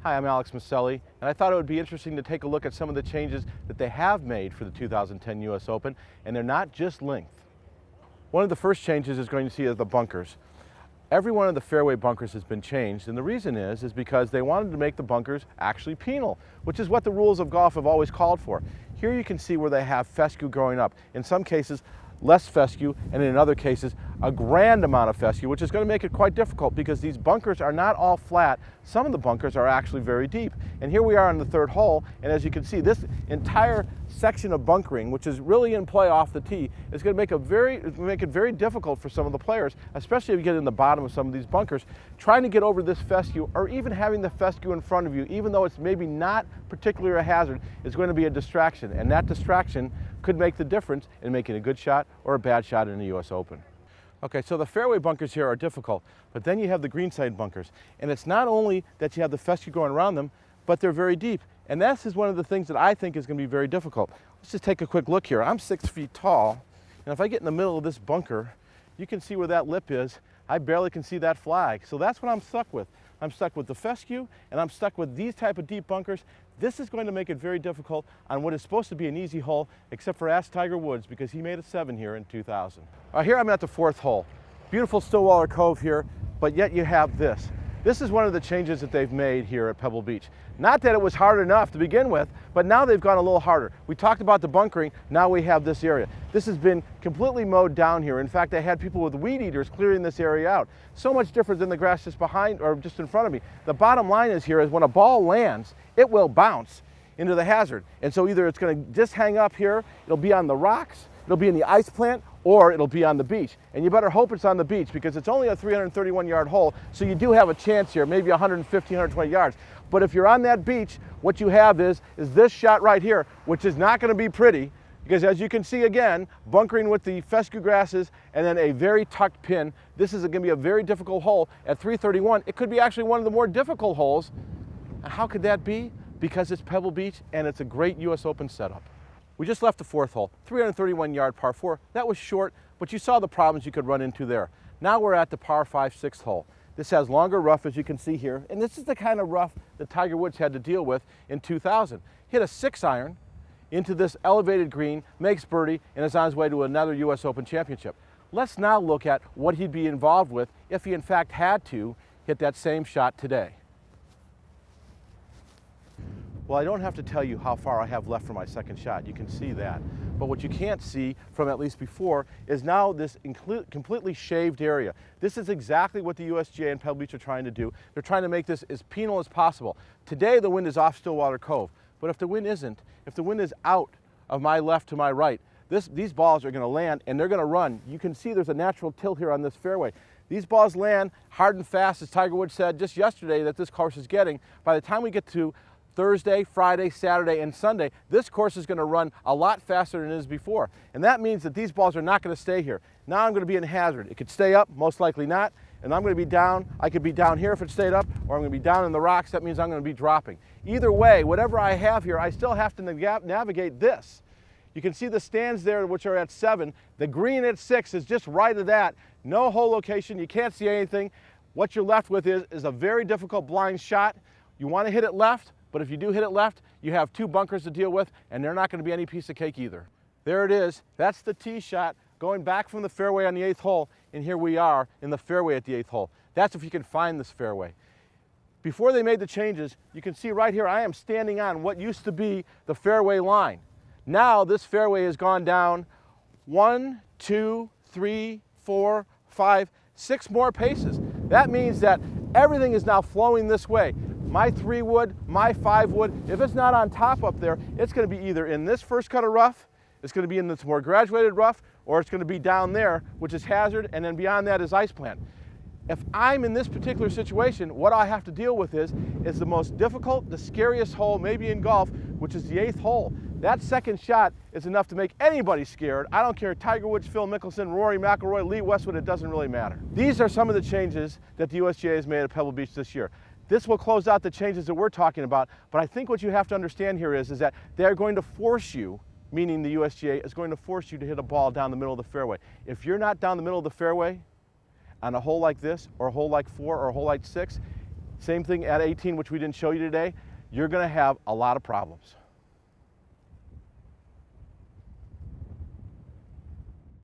Hi, I'm Alex Miceli, and I thought it would be interesting to take a look at some of the changes that they have made for the 2010 US Open, and they're not just length. One of the first changes is going to see is the bunkers. Every one of the fairway bunkers has been changed, and the reason is because they wanted to make the bunkers actually penal, which is what the rules of golf have always called for. Here you can see where they have fescue growing up. In some cases, less fescue, and in other cases, a grand amount of fescue, which is going to make it quite difficult because these bunkers are not all flat. Some of the bunkers are actually very deep. And here we are on the third hole, and as you can see, this entire section of bunkering, which is really in play off the tee, is going to make it very difficult for some of the players, especially if you get in the bottom of some of these bunkers, trying to get over this fescue, or even having the fescue in front of you, even though it's maybe not particularly a hazard, is going to be a distraction, and that distraction could make the difference in making a good shot or a bad shot in the US Open. Okay, so the fairway bunkers here are difficult, but then you have the greenside bunkers. And it's not only that you have the fescue going around them, but they're very deep. And this is one of the things that I think is going to be very difficult. Let's just take a quick look here. I'm 6 feet tall, and if I get in the middle of this bunker, you can see where that lip is. I barely can see that flag. So that's what I'm stuck with. I'm stuck with the fescue, and I'm stuck with these type of deep bunkers. This is going to make it very difficult on what is supposed to be an easy hole, except for ask Tiger Woods, because he made a 7 here in 2000. Here I'm at the 4th hole. Beautiful Stillwater Cove here, but yet you have this. This is one of the changes that they've made here at Pebble Beach. Not that it was hard enough to begin with, but now they've gone a little harder. We talked about the bunkering, now we have this area. This has been completely mowed down here. In fact, I had people with weed eaters clearing this area out. So much different than the grass just behind or just in front of me. The bottom line is here is when a ball lands, it will bounce into the hazard. And so either it's going to just hang up here, it'll be on the rocks, it'll be in the ice plant, or it'll be on the beach. And you better hope it's on the beach because it's only a 331-yard hole, so you do have a chance here, maybe 150, 120 yards. But if you're on that beach, what you have is this shot right here, which is not going to be pretty because as you can see again, bunkering with the fescue grasses and then a very tucked pin, this is going to be a very difficult hole at 331. It could be actually one of the more difficult holes. How could that be? Because it's Pebble Beach and it's a great US Open setup. We just left the 4th hole, 331-yard par 4. That was short, but you saw the problems you could run into there. Now we're at the par 5, 6th hole. This has longer rough, as you can see here, and this is the kind of rough that Tiger Woods had to deal with in 2000. Hit a 6-iron into this elevated green, makes birdie, and is on his way to another US Open championship. Let's now look at what he'd be involved with if he in fact had to hit that same shot today. Well, I don't have to tell you how far I have left for my second shot. You can see that. But what you can't see from at least before is now this completely shaved area. This is exactly what the USGA and Pebble Beach are trying to do. They're trying to make this as penal as possible. Today the wind is off Stillwater Cove, but if the wind isn't, if the wind is out of my left to my right, these balls are going to land and they're going to run. You can see there's a natural tilt here on this fairway. These balls land hard and fast, as Tiger Woods said just yesterday that this course is getting. By the time we get to Thursday, Friday, Saturday, and Sunday, this course is going to run a lot faster than it is before. And that means that these balls are not going to stay here. Now I'm going to be in hazard. It could stay up, most likely not, and I'm going to be down. I could be down here if it stayed up, or I'm going to be down in the rocks. That means I'm going to be dropping. Either way, whatever I have here, I still have to navigate this. You can see the stands there, which are at 7. The green at 6 is just right of that. No hole location. You can't see anything. What you're left with is a very difficult blind shot. You want to hit it left. But if you do hit it left, you have 2 bunkers to deal with, and they're not going to be any piece of cake either. There it is. That's the tee shot going back from the fairway on the 8th hole, and here we are in the fairway at the 8th hole. That's if you can find this fairway. Before they made the changes, you can see right here I am standing on what used to be the fairway line. Now this fairway has gone down 1, 2, 3, 4, 5, 6 more paces. That means that everything is now flowing this way. My 3 wood, my 5 wood, if it's not on top up there, it's going to be either in this first cut of rough, it's going to be in this more graduated rough, or it's going to be down there, which is hazard, and then beyond that is ice plant. If I'm in this particular situation, what I have to deal with is the most difficult, the scariest hole maybe in golf, which is the 8th hole. That second shot is enough to make anybody scared. I don't care, Tiger Woods, Phil Mickelson, Rory McIlroy, Lee Westwood, it doesn't really matter. These are some of the changes that the USGA has made at Pebble Beach this year. This will close out the changes that we're talking about, but I think what you have to understand here is that they're going to force you, meaning the USGA is going to force you to hit a ball down the middle of the fairway. If you're not down the middle of the fairway on a hole like this, or a hole like 4, or a hole like 6, Same thing at 18, which we didn't show you today. You're going to have a lot of problems.